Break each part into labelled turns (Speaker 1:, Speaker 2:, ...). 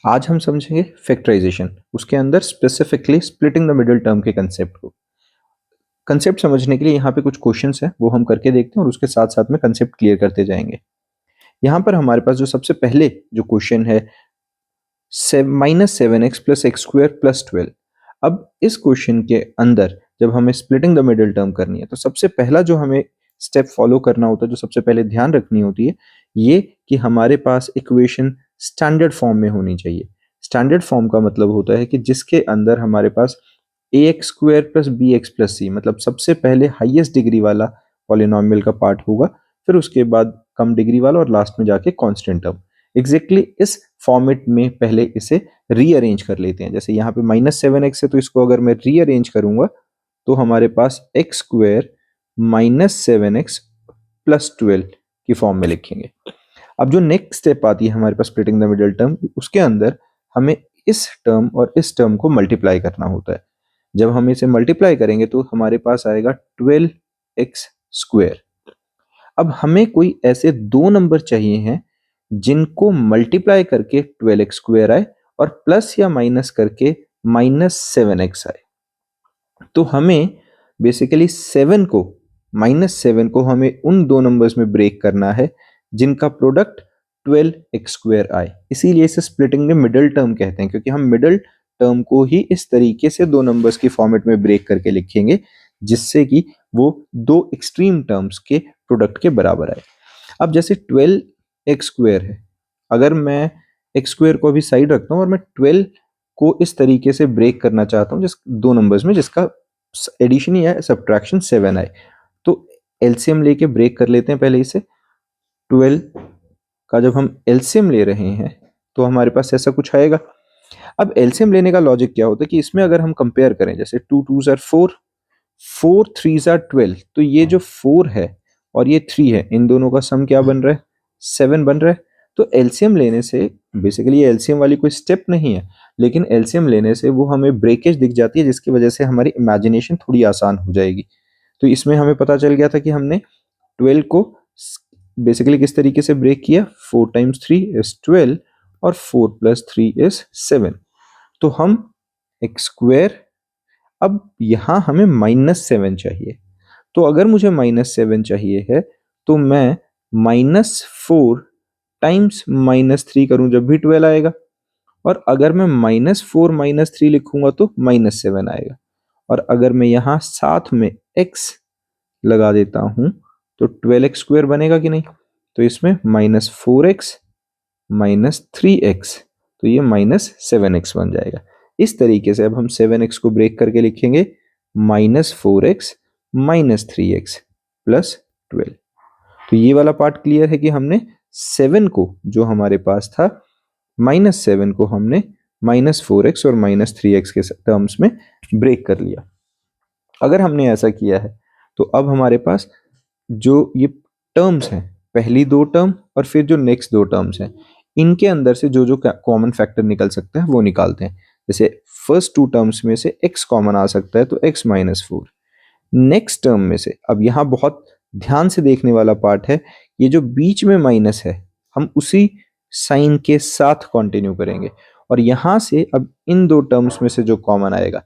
Speaker 1: आज हम समझेंगे फैक्टराइजेशन, उसके अंदर specifically splitting the middle term के कंसेप्ट को। कंसेप्ट समझने के लिए यहाँ पे कुछ क्वेश्चंस हैं, वो हम करके देखते हैं और उसके साथ साथ में कंसेप्ट क्लियर करते जाएंगे। यहाँ पर हमारे पास जो सबसे पहले जो क्वेश्चन है -7x + x² + 12। अब इस क्वेश्चन के अंदर जब हमें स्प्लिटिंग द मिडिल टर्म करनी है तो सबसे पहला जो हमें स्टेप फॉलो करना होता है, जो सबसे पहले ध्यान रखनी होती है, ये कि हमारे पास इक्वेशन स्टैंडर्ड फॉर्म में होनी चाहिए। स्टैंडर्ड फॉर्म का मतलब होता है कि जिसके अंदर हमारे पास ax² + bx + c, मतलब सबसे पहले हाईएस्ट डिग्री वाला पॉलिनोमियल का पार्ट होगा, फिर उसके बाद कम डिग्री वाला और लास्ट में जाके कांस्टेंट टर्म। एग्जैक्टली इस फॉर्मेट में पहले इसे रीअरेंज कर लेते हैं। जैसे यहाँ पे -7x है तो इसको अगर मैं रीअरेंज करूंगा तो हमारे पास x² -7x + 12 की फॉर्म में लिखेंगे। अब जो नेक्स्ट स्टेप आती है हमारे पास स्प्लिटिंग द मिडिल टर्म, उसके अंदर हमें इस टर्म और इस टर्म को मल्टीप्लाई करना होता है। जब हम इसे मल्टीप्लाई करेंगे तो हमारे पास आएगा 12x²। अब हमें कोई ऐसे दो नंबर चाहिए हैं जिनको मल्टीप्लाई करके 12x² आए और प्लस या माइनस करके -7x आए। तो हमें बेसिकली 7 को हमें उन दो नंबर्स में ब्रेक करना है जिनका प्रोडक्ट 12x² आए। इसीलिए इसे स्प्लिटिंग द मिडिल टर्म कहते हैं, क्योंकि हम मिडिल टर्म को ही इस तरीके से दो नंबर्स की फॉर्मेट में ब्रेक करके लिखेंगे जिससे कि वो दो एक्सट्रीम टर्म्स के प्रोडक्ट के बराबर आए। अब जैसे 12x² है, अगर मैं x² को अभी साइड रखता हूँ और मैं 12 को इस तरीके से ब्रेक करना चाहता हूँ जिस दो नंबर्स में जिसका एडिशन ही है, सब्ट्रैक्शन 7 आए, तो एलसीएम लेके ब्रेक कर लेते हैं पहले इसे। 12 का जब हम एलसीएम ले रहे हैं तो हमारे पास ऐसा कुछ आएगा। अब एलसीएम लेने का लॉजिक क्या होता है कि इसमें अगर हम कंपेयर करें, जैसे 2 2s are 4, 4 3s are 12, तो ये जो 4 है और ये 3 है, इन दोनों का सम क्या बन रहा है? 7 बन रहा है। तो एलसीएम लेने से बेसिकली ये एलसीएम वाली कोई स्टेप नहीं है, लेकिन एलसीएम लेने से वो हमें ब्रेकेज दिख जाती है जिसकी वजह से हमारी इमेजिनेशन थोड़ी आसान हो जाएगी। तो इसमें हमें पता चल गया था कि हमने 12 को बेसिकली किस तरीके से ब्रेक किया, 4 × 3 = 12 और 4 + 3 = 7। तो हम x², अब यहां हमें -7 चाहिए, तो अगर मुझे -7 चाहिए है तो मैं -4 टाइम्स -3 करूं जब भी 12 आएगा, और अगर मैं -4 -3 लिखूंगा तो -7 आएगा। और अगर मैं यहाँ साथ में x लगा देता हूं तो 12x² बनेगा कि नहीं? तो इसमें -4x -3x, तो ये -7x बन जाएगा। इस तरीके से अब हम 7x को ब्रेक करके लिखेंगे -4x -3x + 12। तो ये वाला पार्ट क्लियर है कि हमने 7 को, जो हमारे पास था -7 को, हमने -4x और -3x के टर्म्स में ब्रेक कर लिया। अगर हमने ऐसा किया है तो अब हमारे पास जो ये टर्म्स हैं, पहली दो टर्म और फिर जो नेक्स्ट दो टर्म्स हैं, इनके अंदर से जो जो कॉमन फैक्टर निकल सकता है वो निकालते हैं। जैसे फर्स्ट टू टर्म्स में से x कॉमन आ सकता है तो x -4। नेक्स्ट टर्म में से, अब यहाँ बहुत ध्यान से देखने वाला पार्ट है, ये जो बीच में माइनस है हम उसी साइन के साथ कंटिन्यू करेंगे, और यहाँ से अब इन दो टर्म्स में से जो कॉमन आएगा,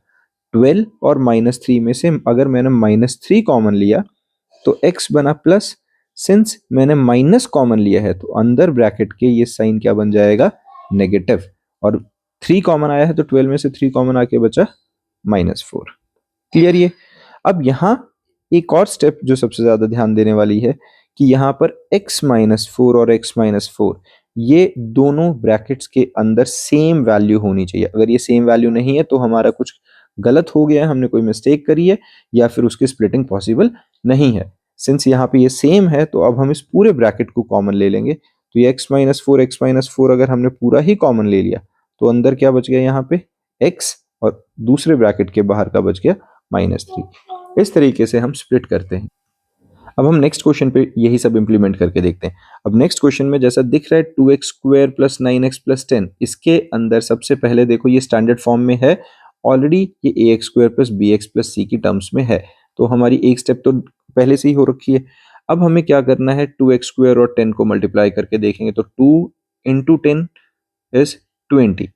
Speaker 1: 12 और -3 में से अगर मैंने -3 कॉमन लिया तो x बना प्लस। सिंस मैंने माइनस कॉमन लिया है तो अंदर ब्रैकेट के ये साइन क्या बन जाएगा? नेगेटिव। और 3 कॉमन आया है तो 12 में से 3 कॉमन आके बचा -4। क्लियर ये? अब यहाँ एक और स्टेप जो सबसे ज्यादा ध्यान देने वाली है कि यहाँ पर x -4 और x -4, ये दोनों ब्रैकेट्स के अंदर सेम वैल्यू होनी चाहिए। अगर ये सेम वैल्यू नहीं है तो हमारा कुछ गलत हो गया है, हमने कोई मिस्टेक करी है, या फिर उसकी स्प्लिटिंग पॉसिबल नहीं है। सिंस यहाँ पे ये सेम है तो अब हम इस पूरे ब्रैकेट को कॉमन ले लेंगे। तो ये x -4 अगर हमने पूरा ही कॉमन ले लिया तो अंदर क्या बच गया यहाँ पे? x, और दूसरे ब्रैकेट के बाहर का बच गया -3। इस तरीके से हम स्प्लिट करते हैं। अब हम नेक्स्ट क्वेश्चन पे यही सब इंप्लीमेंट करके देखते हैं। अब नेक्स्ट क्वेश्चन में जैसा दिख रहा है 2x² + 9x + 10, इसके अंदर सबसे पहले देखो ये स्टैंडर्ड फॉर्म में है ऑलरेडी, ये ax² + bx + c की टर्म्स में है, तो हमारी एक स्टेप तो पहले से ही हो रखी है। अब हमें क्या करना है, 2x² और 10 को मल्टीप्लाई करके देखेंगे तो 2 × 10 = 20।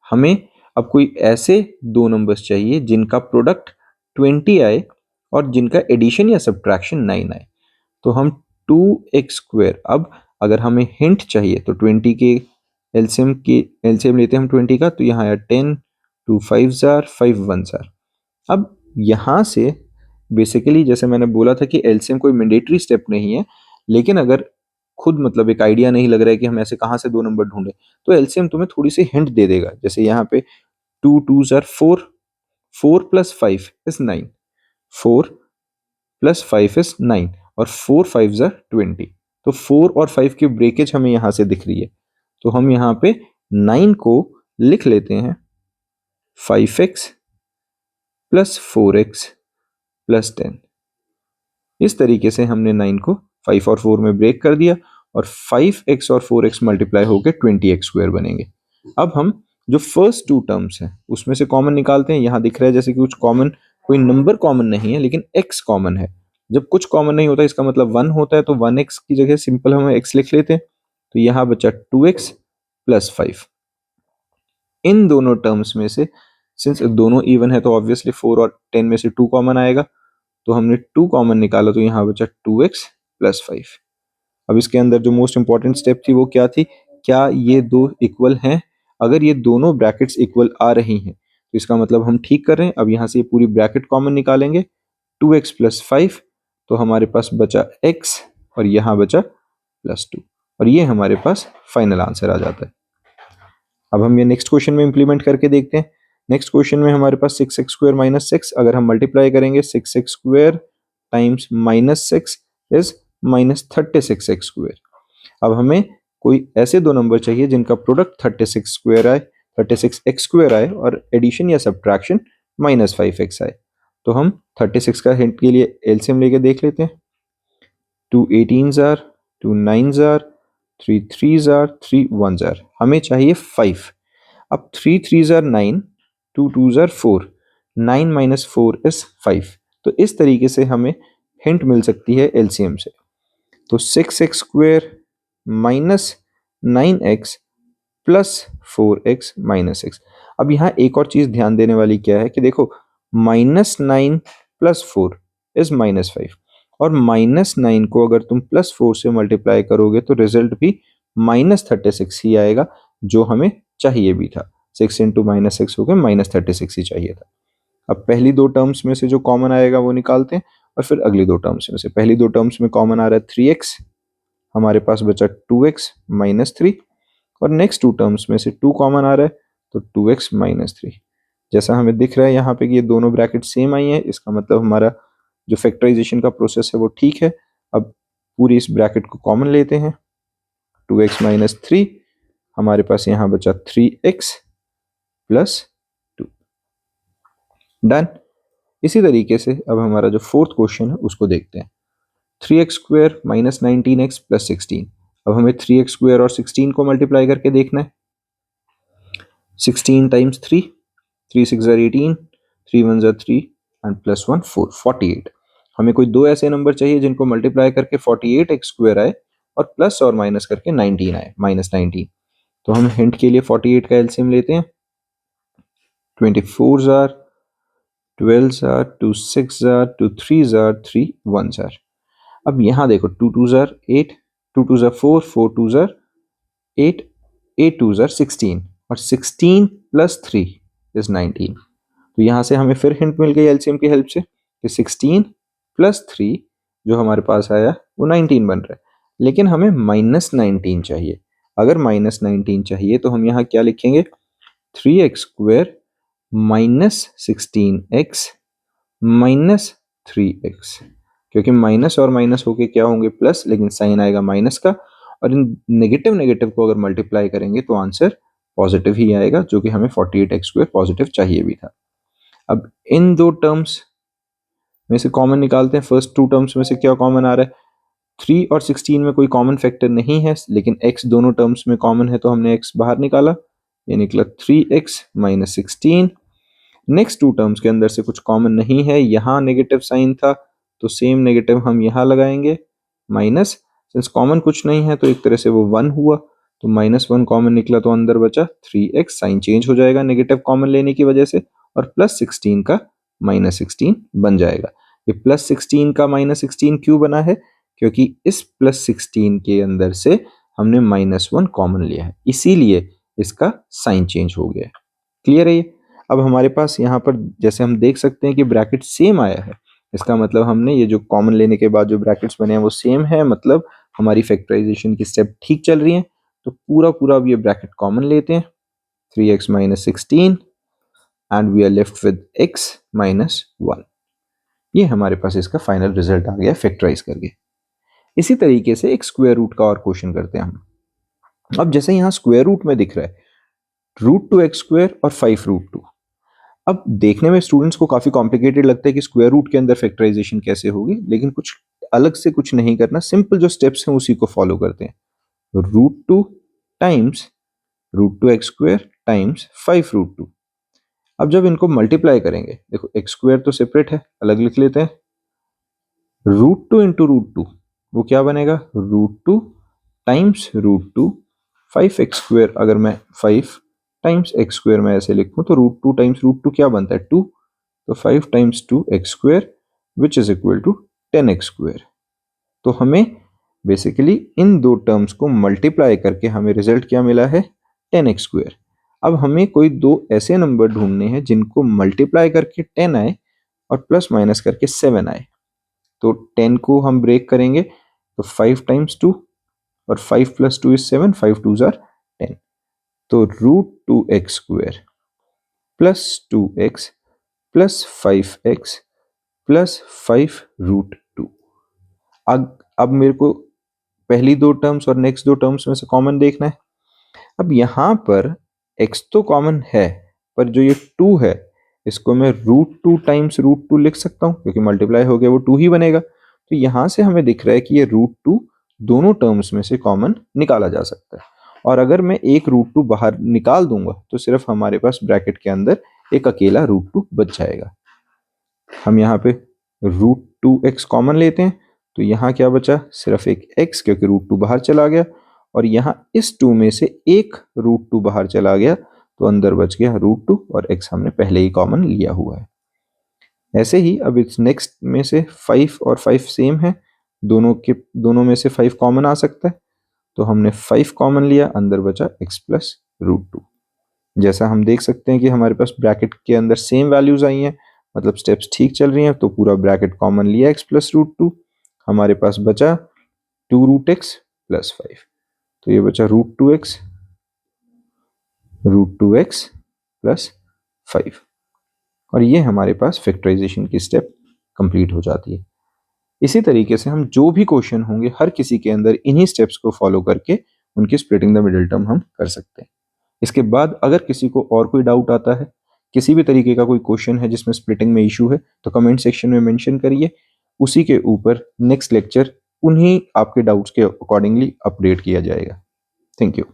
Speaker 1: हमें अब कोई ऐसे दो नंबर्स चाहिए जिनका प्रोडक्ट 20 आए और जिनका एडिशन या सब्ट्रैक्शन 9 आए। तो हम 2x², अब अगर हमें हिंट चाहिए तो 20 के एलसीएम लेते हैं हम 20 का, तो यहाँ आया 10, 2 5 जार, 5 1 जार। अब यहाँ से बेसिकली जैसे मैंने बोला था कि एलसीएम कोई मैंडेटरी स्टेप नहीं है, लेकिन अगर खुद मतलब एक आइडिया नहीं लग रहा है कि हम ऐसे कहाँ से दो नंबर ढूंढे, तो एलसीएम तुम्हें थोड़ी सी हिंट दे देगा। जैसे यहाँ पे 2 2s are 4, 4 plus 5 is 9, 4 plus 5 is 9 और 4 5s are 20। तो 4 और 5 की ब्रेकेज हमें यहाँ से दिख रही है, तो हम यहाँ पे 9 को लिख लेते हैं 5x प्लस 4x प्लस 10। इस तरीके से हमने 9 को 5 और 4 में ब्रेक कर दिया और 5x और 4x मल्टीप्लाई होकर 20x² बनेंगे। अब हम जो फर्स्ट टू टर्म्स हैं उसमें से कॉमन निकालते हैं। यहाँ दिख रहा है जैसे कि कुछ कॉमन, कोई नंबर कॉमन नहीं है लेकिन x कॉमन है। जब कुछ कॉमन नहीं होता इसका मतलब 1 होता है, तो 1x की जगह सिंपल हम x लिख लेते हैं। तो यहाँ बचा 2x प्लस 5। इन दोनों टर्म्स में से सिंस दोनों इवन है तो ऑब्वियसली 4 और 10 में से 2 कॉमन आएगा, तो हमने 2 कॉमन निकाला, तो यहाँ बचा 2x प्लस 5। अब इसके अंदर जो मोस्ट इंपॉर्टेंट स्टेप थी वो क्या थी, क्या ये दो इक्वल हैं। अगर ये दोनों ब्रैकेट्स इक्वल आ रही हैं तो इसका मतलब हम ठीक कर रहे हैं। अब यहाँ से ये पूरी ब्रैकेट कॉमन निकालेंगे, 2x प्लस 5, तो हमारे पास बचा x और यहाँ बचा प्लस 2, और ये हमारे पास फाइनल आंसर आ जाता है। अब हम ये नेक्स्ट क्वेश्चन में इंप्लीमेंट करके देखते हैं। नेक्स्ट क्वेश्चन में हमारे पास 6x² माइनस 6, अगर हम मल्टीप्लाई करेंगे 6x² times minus 6 is minus 36x²। अब हमें कोई ऐसे दो नंबर चाहिए जिनका प्रोडक्ट 36x² आए और एडिशन या सब्ट्रैक्शन माइनस 5x आए। तो हम 36 का हिंट के लिए एलसीएम लेके देख लेते हैं। 2 18s are, 2 9s are, 3 3s are, 3 1s are। हमें चाहिए 5। अब 3 3s are 9, 2 2s are 4, 9 minus 4 is 5। तो इस तरीके से हमें हिंट मिल सकती है एलसीएम से। तो 6x² minus 9x plus 4x minus 6। अब यहाँ एक और चीज ध्यान देने वाली क्या है कि देखो, -9 प्लस 4 इज -5, और -9 को अगर तुम +4 से मल्टीप्लाई करोगे तो रिजल्ट भी -36 ही आएगा, जो हमें चाहिए भी था। 6 इंटू -6 हो गया -36 ही चाहिए था। अब पहली दो टर्म्स में से जो कॉमन आएगा वो निकालते हैं और फिर अगली दो टर्म्स में से। पहली दो टर्म्स में कॉमन आ रहा है 3x, हमारे पास बचा 2x माइनस 3, और नेक्स्ट टू टर्म्स में से 2 कॉमन आ रहा है तो 2x माइनस 3। जैसा हमें दिख रहा है यहाँ पे कि ये दोनों ब्रैकेट सेम आई है, इसका मतलब हमारा जो फैक्टराइजेशन का प्रोसेस है वो ठीक है। अब पूरी इस ब्रैकेट को कॉमन लेते हैं, 2x माइनस 3, हमारे पास यहाँ बचा 3x प्लस 2। डन। इसी तरीके से अब हमारा जो फोर्थ क्वेश्चन है उसको देखते हैं। 3x² minus 19x plus 16। अब हमें 3x² और 16 को मल्टीप्लाई करके देखना है। 16 times 3, 3 6 are 18, 3 1 are 3 and plus 1 4, 48। हमें कोई दो ऐसे नंबर चाहिए जिनको मल्टीप्लाई करके 48x² आए और प्लस और माइनस करके 19 आए, माइनस 19। तो हम हिंट के लिए 48 का एलसीएम लेते हैं। 24 are, 12 are, 2 6 are, 2 3 are, 3 1 are। अब यहाँ देखो, 2 2 are 8, 2 2 are 4, 4 2 are 8, 8 2 are 16, और 16 प्लस 3 इज 19। तो यहाँ से हमें फिर हिंट मिल गई एलसीएम की हेल्प से कि 16 प्लस 3 जो हमारे पास आया वो 19 बन रहा है, लेकिन हमें -19 चाहिए। अगर -19 चाहिए तो हम यहाँ क्या लिखेंगे, 3x² minus 16x minus 3x, क्योंकि माइनस और माइनस होके क्या होंगे प्लस, लेकिन साइन आएगा माइनस का, और इन नेगेटिव नेगेटिव को अगर मल्टीप्लाई करेंगे तो आंसर पॉजिटिव ही आएगा, जो कि हमें 48x² पॉजिटिव चाहिए भी था। अब इन दो टर्म्स में से कॉमन निकालते हैं। फर्स्ट टू टर्म्स में से क्या कॉमन आ रहा है, 3 और 16 में कोई कॉमन फैक्टर नहीं है, लेकिन x दोनों टर्म्स में कॉमन है, तो हमने x बाहर निकाला, ये निकला 3x minus 16। Next to terms के अंदर से कुछ कॉमन नहीं है, यहाँ नेगेटिव साइन था तो सेम नेगेटिव हम यहाँ लगाएंगे, माइनस, सिंस कॉमन कुछ नहीं है तो एक तरह से वो 1 हुआ, तो -1 कॉमन निकला तो अंदर बचा 3x, साइन चेंज हो जाएगा नेगेटिव कॉमन लेने की वजह से, और +16 का -16 बन जाएगा। ये +16 का -16 क्यों बना है? क्योंकि इस +16 के अंदर से हमने -1 कॉमन लिया है, इसीलिए इसका साइन चेंज हो गया है। क्लियर है ये? अब हमारे पास यहाँ पर जैसे हम देख सकते हैं कि ब्रैकेट सेम आया है, इसका मतलब हमने ये जो कॉमन लेने के बाद जो ब्रैकेट्स बने हैं वो सेम है, मतलब हमारी फैक्टराइजेशन की स्टेप ठीक चल रही है। तो पूरा अब ये ब्रैकेट कॉमन लेते हैं, 3x - 16 and we are left with x - 1। ये हमारे पास इसका फाइनल रिजल्ट आ गया फैक्टराइज करके। इसी तरीके से एक स्क्वायर रूट का और क्वेश्चन करते हैं हम। अब जैसे यहाँ स्क्वायर रूट में दिख रहा है √2x² और 5√2। अब देखने में स्टूडेंट्स को काफी कॉम्प्लिकेटेड लगता है कि स्क्वायर रूट के अंदर फैक्टराइजेशन कैसे होगी, लेकिन कुछ अलग से कुछ नहीं करना, सिंपल जो स्टेप्स हैं उसी को फॉलो करते हैं। √2 टाइम्स √2x² टाइम्स 5√2। अब जब इनको मल्टीप्लाई करेंगे, देखो x² तो सेपरेट है, अलग लिख लेते हैं। √2 इंटू √2 वो क्या बनेगा? √2 टाइम्स √2, 5x²। अगर मैं 5 टाइम्स x² में ऐसे लिखूं तो √2 टाइम्स √2 क्या बनता है? 2। तो 5 times 2x² which is equal to 10x²। तो हमें बेसिकली इन दो टर्म्स को मल्टीप्लाई करके हमें रिजल्ट क्या मिला है? 10x²। अब हमें कोई दो ऐसे नंबर ढूंढने हैं जिनको मल्टीप्लाई करके 10 आए और प्लस माइनस करके 7 आए। तो 10 को हम ब्रेक करेंगे तो 5 टाइम्स 2 और 5 प्लस 2 इज 7, 5 2s आर 10। तो √2x² plus 2x plus 5x plus 5√2। अब मेरे को पहली दो टर्म्स और नेक्स्ट दो टर्म्स में से कॉमन देखना है। अब यहाँ पर x तो कॉमन है, पर जो ये 2 है इसको मैं √2 टाइम्स √2 लिख सकता हूँ, क्योंकि मल्टीप्लाई हो गया वो 2 ही बनेगा। तो यहाँ से हमें दिख रहा है कि ये √2 दोनों टर्म्स में से कॉमन निकाला जा सकता है। और अगर मैं एक √2 बाहर निकाल दूंगा तो सिर्फ हमारे पास ब्रैकेट के अंदर एक अकेला √2 बच जाएगा। हम यहाँ पे √2x कॉमन लेते हैं, तो यहाँ क्या बचा? सिर्फ एक x, क्योंकि √2 बाहर चला गया, और यहाँ इस 2 में से एक √2 बाहर चला गया, तो अंदर बच गया √2 और x हमने पहले ही कॉमन लिया हुआ है। ऐसे ही अब इस नेक्स्ट में से 5 और 5 सेम है, दोनों में से 5 कॉमन आ सकता है, तो हमने 5 कॉमन लिया, अंदर बचा x प्लस √2। जैसा हम देख सकते हैं कि हमारे पास ब्रैकेट के अंदर सेम वैल्यूज आई हैं, मतलब स्टेप्स ठीक चल रही हैं, तो पूरा ब्रैकेट कॉमन लिया x प्लस √2, हमारे पास बचा 2√x प्लस 5। तो ये बचा √2x प्लस 5, और ये हमारे पास फैक्टराइजेशन की स्टेप कंप्लीट हो जाती है। इसी तरीके से हम जो भी क्वेश्चन होंगे हर किसी के अंदर इन्हीं स्टेप्स को फॉलो करके उनकी स्प्लिटिंग द मिडिल टर्म हम कर सकते हैं। इसके बाद अगर किसी को और कोई डाउट आता है, किसी भी तरीके का कोई क्वेश्चन है जिसमें स्प्लिटिंग में इशू है, तो कमेंट सेक्शन में मेंशन करिए। उसी के ऊपर नेक्स्ट लेक्चर उन्हीं आपके डाउट्स के अकॉर्डिंगली अपडेट किया जाएगा। Thank you.